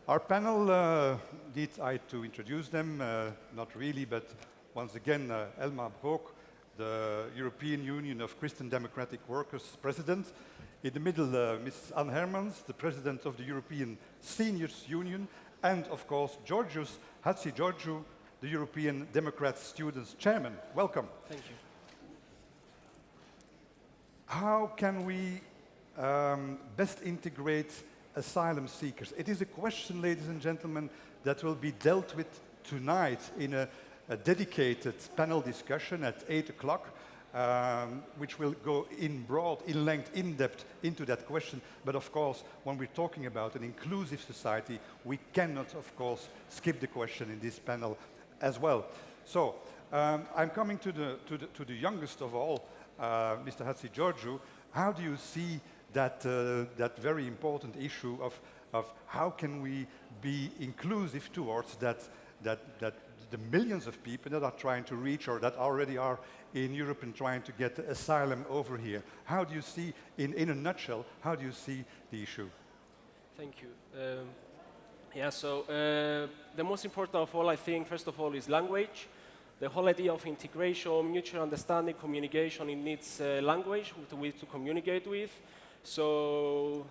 Our panel, need I to introduce them? Not really, but once again, Elmar Brok, the European Union of Christian Democratic Workers President. In the middle, Ms. Anne Hermans, the President of the European Seniors Union, and of course, Georgios Hatzigeorgiou, the European Democrat Students Chairman. Welcome. Thank you. How can we best integrate asylum seekers? It is a question, ladies and gentlemen, that will be dealt with tonight in a dedicated panel discussion at 8 o'clock, which will go in broad, in length, in depth into that question. But of course, when we're talking about an inclusive society, we cannot, of course, skip the question in this panel as well. So, I'm coming to the youngest of all, Mr. Hatzigeorgiou. How do you see that very important issue of how can we be inclusive towards that the millions of people that are trying to reach or that already are in Europe and trying to get asylum over here? How do you see, in a nutshell, how do you see the issue? Thank you. The most important of all, I think, first of all, is language. The whole idea of integration, mutual understanding, communication, it needs language to communicate with. So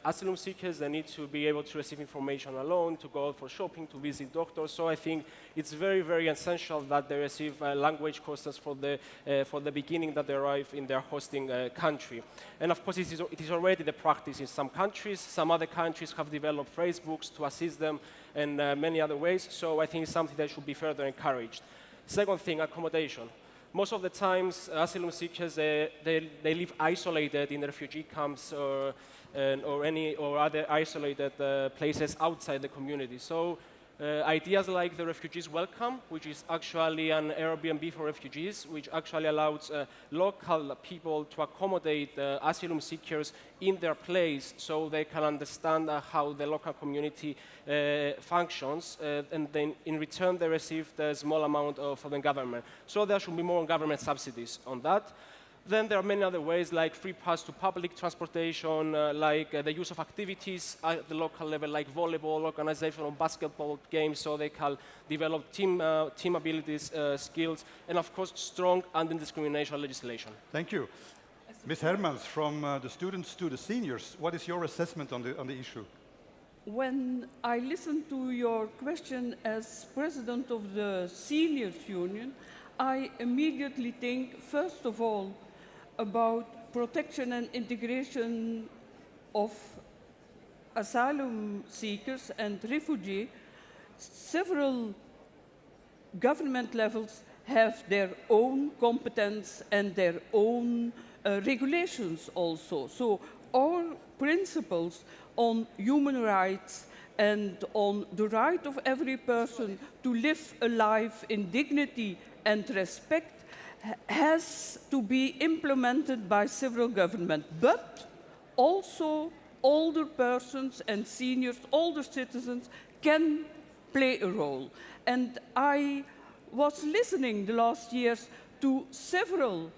asylum seekers, they need to be able to receive information alone, to go out for shopping, to visit doctors. So I think it's very, very essential that they receive language courses for the beginning that they arrive in their hosting country. And of course, it is already the practice in some countries. Some other countries have developed phrasebooks to assist them in many other ways. So I think it's something that should be further encouraged. Second thing, accommodation. Most of the times, asylum seekers, they live isolated in refugee camps or other isolated places outside the community. So ideas like the Refugees Welcome, which is actually an Airbnb for refugees, which actually allows local people to accommodate asylum seekers in their place so they can understand how the local community functions, and then in return they receive the small amount from the government. So there should be more government subsidies on that. Then there are many other ways, like free pass to public transportation, like the use of activities at the local level, like volleyball, organization of basketball games, so they can develop team abilities, skills, and of course, strong anti-discrimination legislation. Thank you. Ms. Hermans, from the students to the seniors, what is your assessment on the issue? When I listen to your question as president of the Seniors Union, I immediately think, first of all, about protection and integration of asylum seekers and refugees. Several government levels have their own competence and their own regulations also. So our principles on human rights and on the right of every person to live a life in dignity and respect has to be implemented by several governments, but also older persons and seniors, older citizens can play a role. And I was listening the last years to several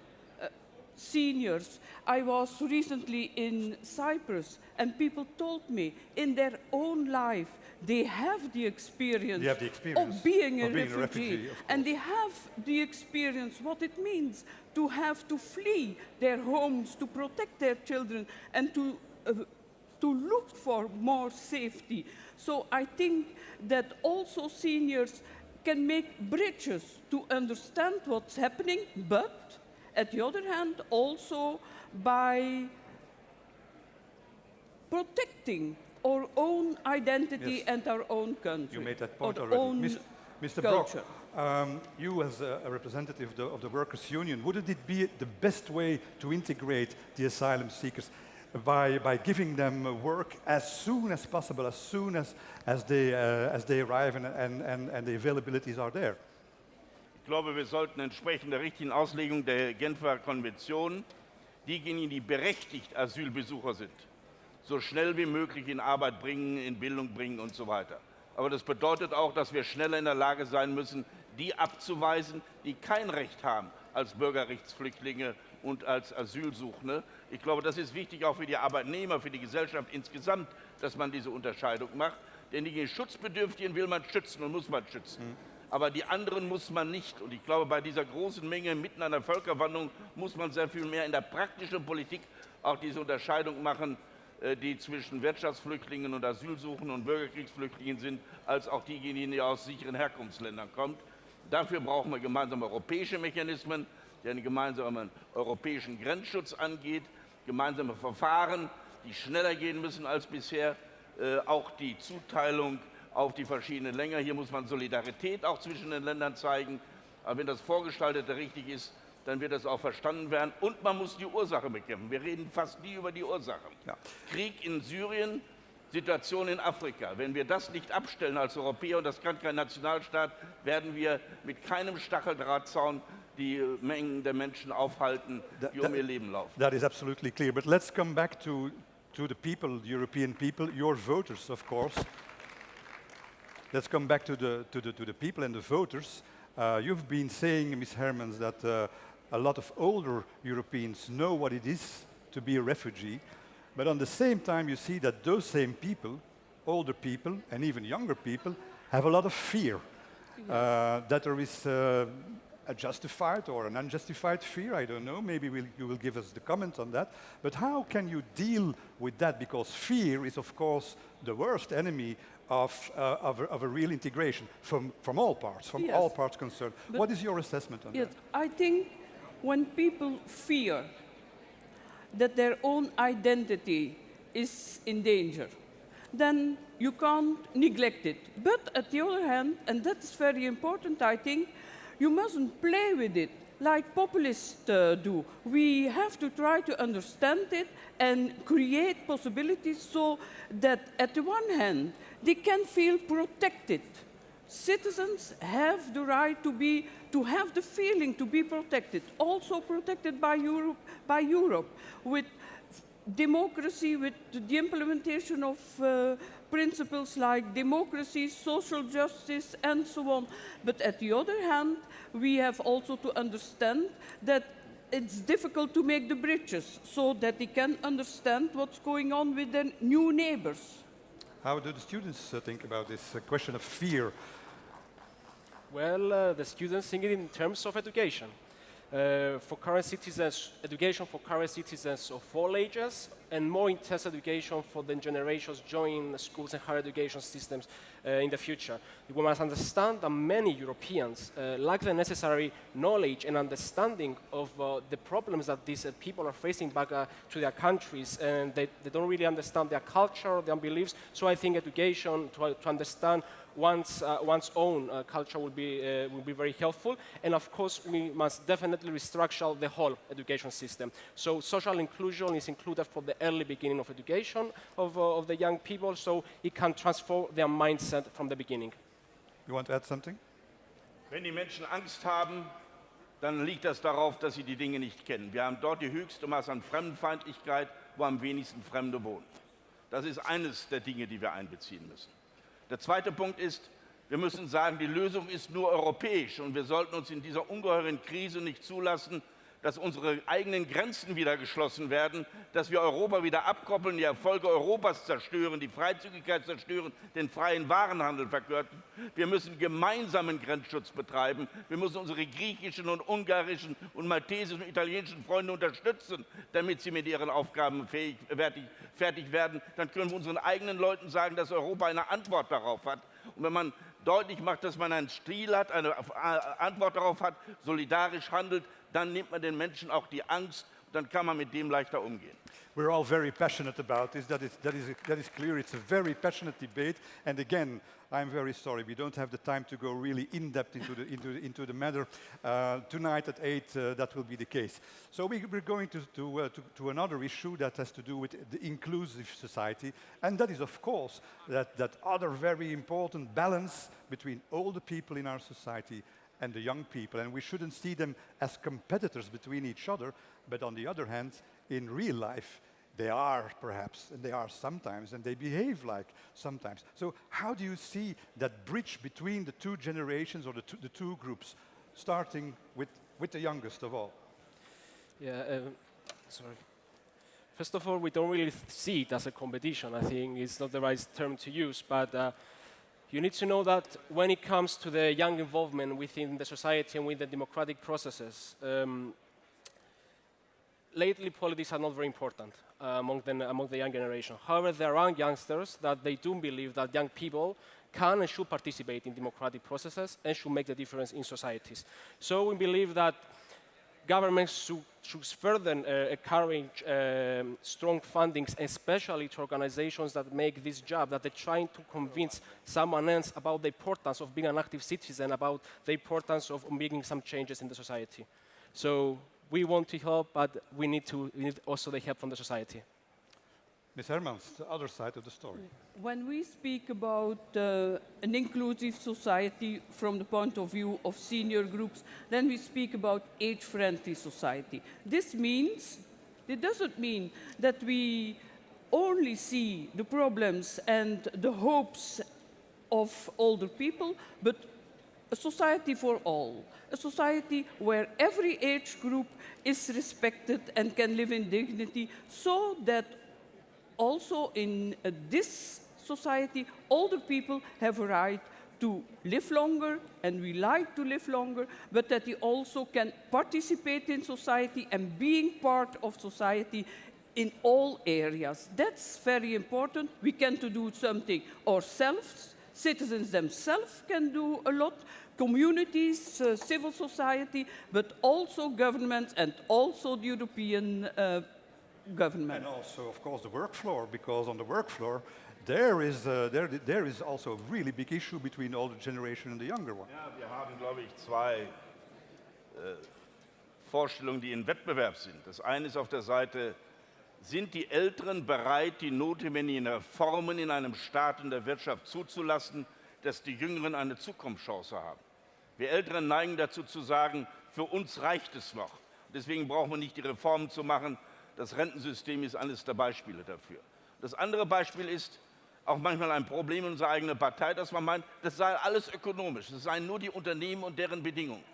seniors. I was recently in Cyprus, and people told me in their own life they have the experience, of being a refugee, and they have the experience what it means to have to flee their homes, to protect their children, and to look for more safety. So I think that also seniors can make bridges to understand what's happening, but at the other hand, also by protecting our own identity and our own country. You made that point already. Mr. Brok, you as a representative of the Workers' Union, wouldn't it be the best way to integrate the asylum seekers by giving them work as soon as possible, as soon as they arrive and the availabilities are there? Ich glaube, wir sollten entsprechend der richtigen Auslegung der Genfer Konvention diejenigen, die berechtigt Asylbesucher sind, so schnell wie möglich in Arbeit bringen, in Bildung bringen und so weiter. Aber das bedeutet auch, dass wir schneller in der Lage sein müssen, die abzuweisen, die kein Recht haben, als Bürgerrechtsflüchtlinge und als Asylsuchende. Ich glaube, das ist wichtig auch für die Arbeitnehmer, für die Gesellschaft insgesamt, dass man diese Unterscheidung macht. Denn die Schutzbedürftigen will man schützen und muss man schützen. Aber die anderen muss man nicht. Und ich glaube, bei dieser großen Menge mitten an der Völkerwanderung muss man sehr viel mehr in der praktischen Politik auch diese Unterscheidung machen, die zwischen Wirtschaftsflüchtlingen und Asylsuchenden und Bürgerkriegsflüchtlingen sind, als auch diejenigen, die aus sicheren Herkunftsländern kommen. Dafür brauchen wir gemeinsame europäische Mechanismen, die einen gemeinsamen europäischen Grenzschutz angeht, gemeinsame Verfahren, die schneller gehen müssen als bisher, auch die Zuteilung auf die verschiedenen Länder. Hier muss man Solidarität auch zwischen den Ländern zeigen. Aber wenn das Vorgestaltete richtig ist, dann wird das auch verstanden werden. Und man muss die Ursache bekämpfen. Wir reden fast nie über die Ursachen. Ja. Krieg in Syrien, Situation in Afrika. Wenn wir das nicht abstellen als Europäer, und das kann kein Nationalstaat, werden wir mit keinem Stacheldrahtzaun die Mengen der Menschen aufhalten, die ihr Leben laufen. That is absolutely clear. But let's come back to the people, the European people, your voters, of course. Let's come back to the people and the voters. You've been saying, Ms. Hermans, that a lot of older Europeans know what it is to be a refugee, but on the same time you see that those same people, older people and even younger people, have a lot of fear. That there is a justified or an unjustified fear, I don't know, maybe you will give us the comment on that. But how can you deal with that? Because fear is, of course, the worst enemy of a real integration from all parts, all parts concerned. But what is your assessment on that? I think when people fear that their own identity is in danger, then you can't neglect it. But at the other hand, and that's very important, I think, you mustn't play with it like populists do. We have to try to understand it and create possibilities so that at the one hand, they can feel protected. Citizens have the right to have the feeling to be protected, also protected by Europe with democracy, with the implementation of principles like democracy, social justice, and so on. But at the other hand, we have also to understand that it's difficult to make the bridges so that they can understand what's going on with their new neighbors. How do the students think about this question of fear? Well, the students think it in terms of education. For current citizens, education for current citizens of all ages, and more intense education for the generations joining schools and higher education systems in the future. We must understand that many Europeans lack the necessary knowledge and understanding of the problems that these people are facing back to their countries, and they don't really understand their culture, their beliefs. So I think education to understand one's own culture will be very helpful. And of course, we must definitely restructure the whole education system. So social inclusion is included from the early beginning of education of the young people, so it can transform their mindset from the beginning. You want to add something? Wenn die Menschen Angst haben, dann liegt das darauf, dass sie die Dinge nicht kennen. Wir haben dort die höchste Maß an Fremdenfeindlichkeit, wo am wenigsten Fremde wohnen. Das ist eines der Dinge, die wir einbeziehen müssen. Der zweite Punkt ist, wir müssen sagen, die Lösung ist nur europäisch und wir sollten uns in dieser ungeheuren Krise nicht zulassen, dass unsere eigenen Grenzen wieder geschlossen werden, dass wir Europa wieder abkoppeln, die Erfolge Europas zerstören, die Freizügigkeit zerstören, den freien Warenhandel verkürzen. Wir müssen gemeinsamen Grenzschutz betreiben. Wir müssen unsere griechischen und ungarischen und maltesischen und italienischen Freunde unterstützen, damit sie mit ihren Aufgaben fertig werden. Dann können wir unseren eigenen Leuten sagen, dass Europa eine Antwort darauf hat. Und wenn man deutlich macht, dass man einen Stil hat, eine Antwort darauf hat, solidarisch handelt, dann nimmt man den Menschen auch die Angst, dann kann man mit dem leichter umgehen. We're all very passionate about this. That is clear. It's a very passionate debate. And again, I'm very sorry we don't have the time to go really in depth into the matter. Tonight at 8, that will be the case. So we're going to another issue that has to do with the inclusive society, and that is, of course, that other very important balance between all the people in our society and the young people, and we shouldn't see them as competitors between each other, but on the other hand, in real life, they are perhaps, and they are sometimes, and they behave like sometimes. So how do you see that bridge between the two generations or the two groups, starting with with the youngest of all? Yeah, sorry. First of all, we don't really see it as a competition. I think it's not the right term to use, but you need to know that when it comes to the young involvement within the society and with the democratic processes, lately politics are not very important among the young generation. However, there are youngsters that they do believe that young people can and should participate in democratic processes and should make the difference in societies. So we believe that governments should further encourage strong fundings, especially to organizations that make this job, that they're trying to convince someone else about the importance of being an active citizen, about the importance of making some changes in the society. So we want to help, but we need also the help from the society. Ms. Hermans, the other side of the story. When we speak about an inclusive society from the point of view of senior groups, then we speak about age-friendly society. This doesn't mean that we only see the problems and the hopes of older people, but a society for all. A society where every age group is respected and can live in dignity, so that also in this society, older people have a right to live longer, and we like to live longer, but that they also can participate in society and being part of society in all areas. That's very important. We can do something ourselves. Citizens themselves can do a lot. Communities, civil society, but also governments and also the European government. And also, of course, the work floor, because on the work floor, there is also a really big issue between the older generation and the younger one. Ja, wir haben, glaube ich, zwei Vorstellungen, die im Wettbewerb sind. Das eine ist auf der Seite, sind die Älteren bereit, die notwendigen Reformen in einem Staat und der Wirtschaft zuzulassen, dass die Jüngeren eine Zukunftschance haben. Wir Älteren neigen dazu zu sagen, für uns reicht es noch. Deswegen brauchen wir nicht die Reformen zu machen. Das Rentensystem ist eines der Beispiele dafür. Das andere Beispiel ist auch manchmal ein Problem in unserer eigenen Partei, dass man meint, das sei alles ökonomisch, das seien nur die Unternehmen und deren Bedingungen.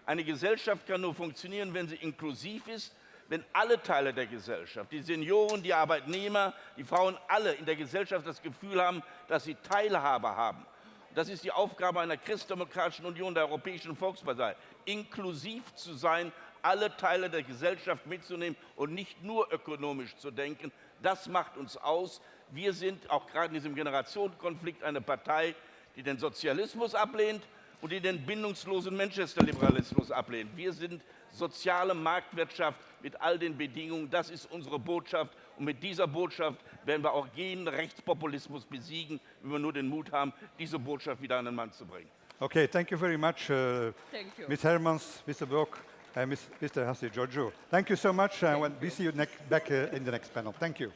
Eine Gesellschaft kann nur funktionieren, wenn sie inklusiv ist, wenn alle Teile der Gesellschaft, die Senioren, die Arbeitnehmer, die Frauen, alle in der Gesellschaft das Gefühl haben, dass sie Teilhabe haben. Das ist die Aufgabe einer Christdemokratischen Union, der Europäischen Volkspartei, inklusiv zu sein, alle Teile der Gesellschaft mitzunehmen und nicht nur ökonomisch zu denken. Das macht uns aus. Wir sind auch gerade in diesem Generationenkonflikt eine Partei, die den Sozialismus ablehnt und die den bindungslosen Manchester-Liberalismus ablehnt. Wir sind soziale Marktwirtschaft mit all den Bedingungen. Das ist unsere Botschaft. Und mit dieser Botschaft werden wir auch jeden Rechtspopulismus besiegen, wenn wir nur den Mut haben, diese Botschaft wieder an den Mann zu bringen. Okay, thank you very much, Thank you. Ms. Hermans, Mr. Brock, and Mr. Hassi Giorgio. Thank you so much, and we see you back in the next panel. Thank you.